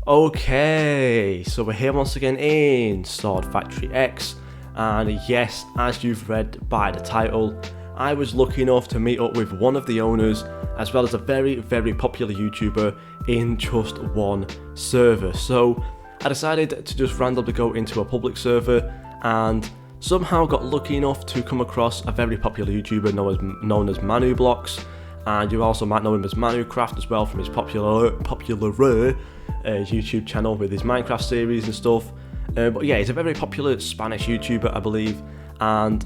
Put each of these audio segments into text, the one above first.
Okay, so we're here once again in Sword Factory X, and yes, as you've read by the title, I was lucky enough to meet up with one of the owners as well as a very popular YouTuber in just one server. So I decided to just randomly go into a public server and somehow got lucky enough to come across a very popular YouTuber known as MANUCRAFT, and you also might know him as MANUCRAFT as well from his popular YouTube channel with his Minecraft series and stuff. But yeah, he's a very popular Spanish YouTuber, I believe, and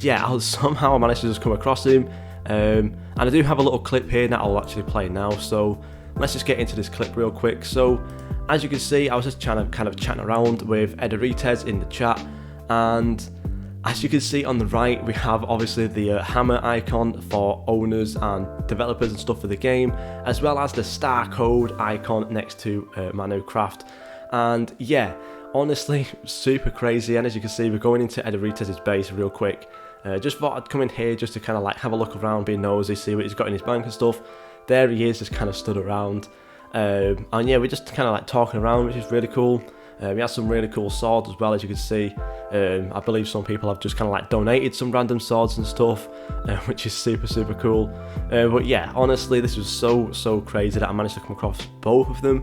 yeah, somehow I managed to just come across him, and I do have a little clip here that I'll actually play now, so let's just get into this clip real quick. So as you can see, I was just kind of chatting around with Ederites in the chat, and as you can see on the right, we have obviously the hammer icon for owners and developers and stuff for the game, as well as the star code icon next to MANUCRAFT. And yeah, honestly, super crazy. And as you can see, we're going into Ederites' base real quick. Just thought I'd come in here just to kind of like have a look around, be nosy, see what he's got in his bank and stuff. There he is, just kind of stood around. And yeah, we're just kind of like talking around, which is really cool. He has some really cool swords as well, as you can see. I believe some people have just kind of like donated some random swords and stuff, which is super cool. But yeah, honestly, this was so crazy that I managed to come across both of them.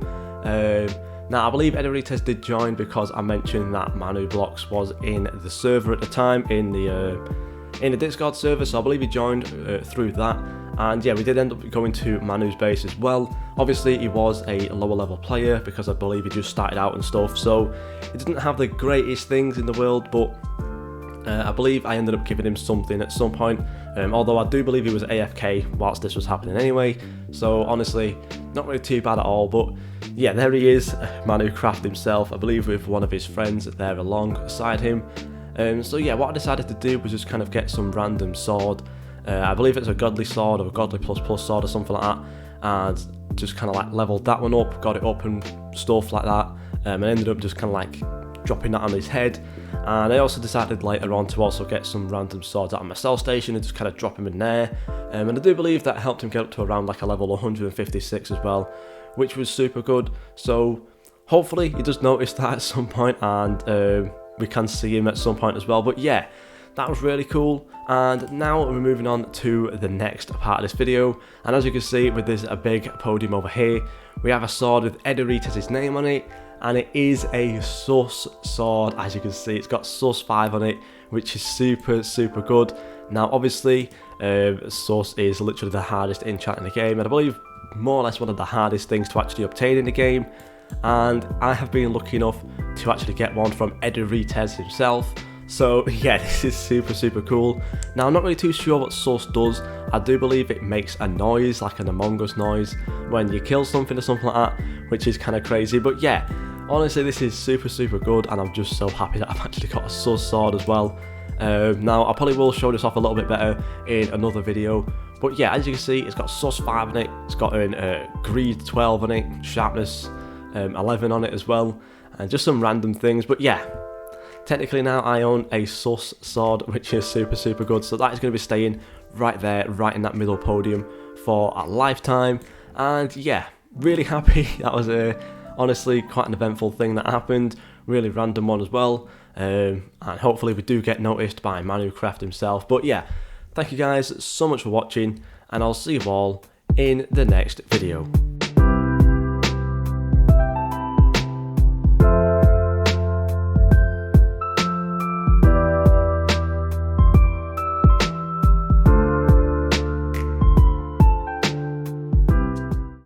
Now, I believe Ederites did join because I mentioned that MANUCRAFT was in the server at the time, in the Discord server, so I believe he joined through that. And yeah, we did end up going to Manu's base as well. Obviously, he was a lower level player because I believe he just started out and stuff, so he didn't have the greatest things in the world, but I believe I ended up giving him something at some point, although I do believe he was AFK whilst this was happening anyway, so honestly, not really too bad at all. But yeah, there he is, MANUCRAFT himself, I believe with one of his friends there alongside him. So yeah, what I decided to do was just kind of get some random sword. I believe it's a godly sword or a godly plus sword or something like that, and just kind of like leveled that one up, got it up and stuff like that, and ended up just kind of like dropping that on his head. And I also decided later on to also get some random swords out of my cell station and just kind of drop him in there, and I do believe that helped him get up to around like a level 156 as well, which was super good. So hopefully he does notice that at some point, and we can see him at some point as well. But yeah, that was really cool. And now we're moving on to the next part of this video, and as you can see with this a big podium over here, we have a sword with Ederites' name on it, and it is a sus sword. As you can see, it's got sus 5 on it, which is super good. Now obviously sus is literally the hardest enchant in the game, and I believe more or less one of the hardest things to actually obtain in the game, and I have been lucky enough to actually get one from Ederites himself. So yeah, this is super cool. Now I'm not really too sure what sus does. I do believe it makes a noise, like an Among Us noise, when you kill something or something like that, which is kind of crazy. But yeah, honestly, this is super good, and I'm just so happy that I've actually got a sus sword as well. Now I probably will show this off a little bit better in another video. But yeah, as you can see, it's got sus 5 on it, it's got greed 12 on it, sharpness 11 on it as well, and just some random things. But yeah, technically now I own a sus sword, which is super good, so that is going to be staying right there, right in that middle podium for a lifetime. And yeah, really happy. That was honestly quite an eventful thing that happened, really random one as well, and hopefully we do get noticed by MANUCRAFT himself. But yeah, thank you guys so much for watching, and I'll see you all in the next video.